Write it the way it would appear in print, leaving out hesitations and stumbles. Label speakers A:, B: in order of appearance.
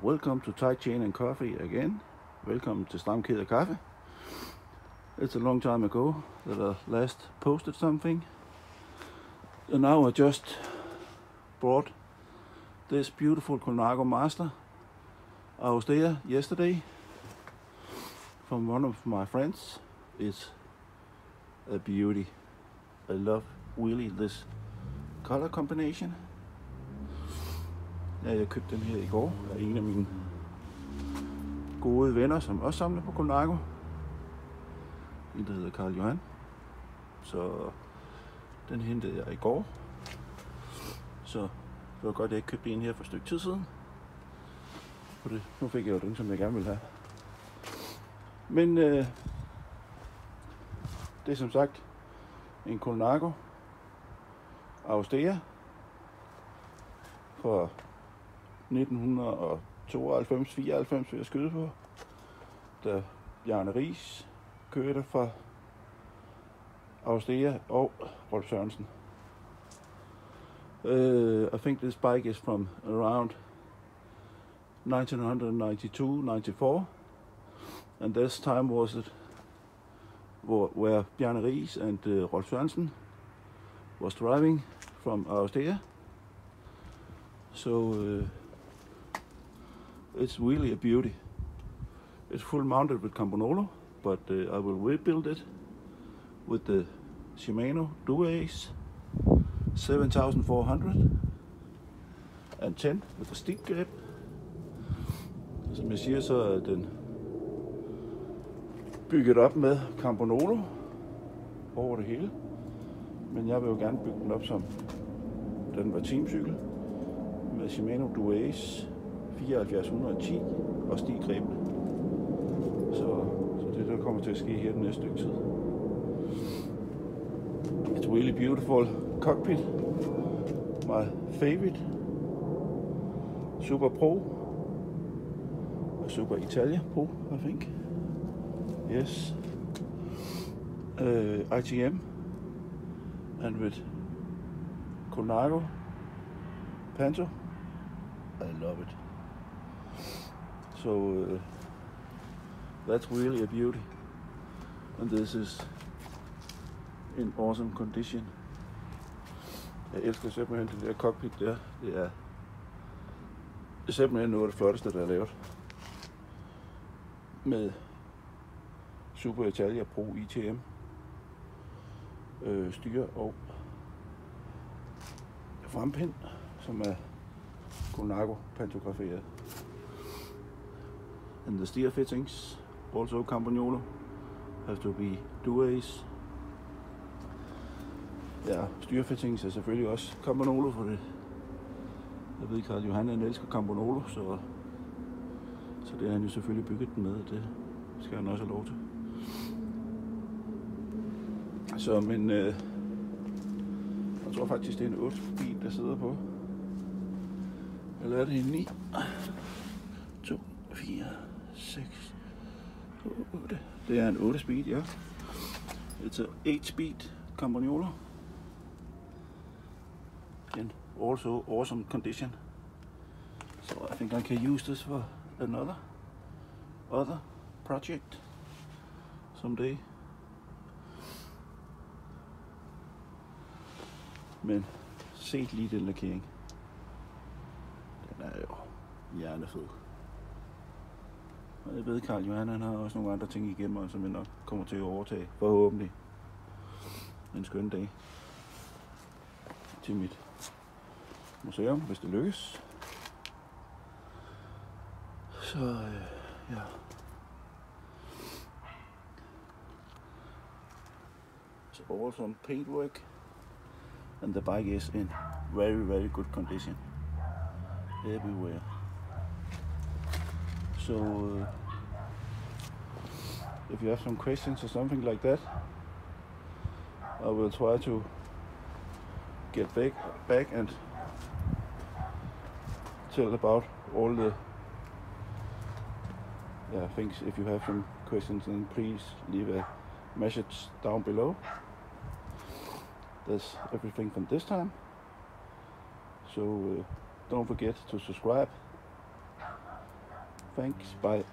A: Welcome to Tight Chain and Coffee again. Welcome to Stram Kæde Kaffe. It's a long time ago that I last posted something. And now I just brought this beautiful Colnago Master Austria yesterday from one of my friends. It's a beauty. I love really this color combination. Ja, jeg købte den her i går af en af mine gode venner, som også samler på Colnago. En, der hedder Karl Johan. Så den hentede jeg i går. Så det var godt, at jeg ikke købte en her for et stykke tid siden. For det, nu fik jeg jo den, som jeg gerne ville have. Men det er som sagt en Colnago Austria fra 1992-94 vil jeg skyde på, da Bjarne Riis kørte fra Austria og Rolf Sørensen. I think this bike is from around 1992-94, and this time was it where Bjarne Riis and Rolf Sørensen was driving from Austria. So it's really a beauty. It's full mounted with Camponolo, but I will rebuild it with the Shimano Duo-Ace 7400 and 10 with the steep grip. Som jeg siger, så er den bygget op med Camponolo over det hele. Men jeg vil jo gerne bygge den op som den var teamcykel med Shimano Duo-Ace 7410 og stigrebene. Så det der kommer til at ske her den næste stykke tid. It's really beautiful cockpit. My favorite. Super Pro. Super Italia Pro, I think. Yes. ITM. And with Colnago Panto. I love it. So that's really a beauty, and this is in awesome condition. Jeg elsker simpelthen det der cockpit der. Det er simpelthen noget af det flotteste, der er lavet. Med Super Italia Pro ITM styre og frempind, som er Colnago pantograferet. And the steer fittings, also Camponolo, have to be Duo-Ace. Ja, styrefittings er selvfølgelig også Camponolo, for det. Jeg ved, Karl Johan han elsker Camponolo, så det har han jo selvfølgelig bygget den med, det skal han også have lov til. Så, men jeg tror faktisk, det er en 8-speed, der sidder på. Eller er det en 9? 2, 4, 6, 8. Det er en 8-speed, ja. It's a 8-speed Camponolo. In also awesome condition. So I think I can use this for other project someday. Men set lige den lakering. Den er jo hjernefed. Og jeg ved, Karl Johan han har også nogle andre ting igennem, som jeg nok kommer til at overtage, forhåbentlig en skøn dag til mit museum, hvis det lykkes. Så ja. Så awesome paintwork, and the bike is in very good condition everywhere. So if you have some questions or something like that, I will try to get back and tell about all the things. If you have some questions, then please leave a message down below. That's everything from this time. So don't forget to subscribe Thanks, bye.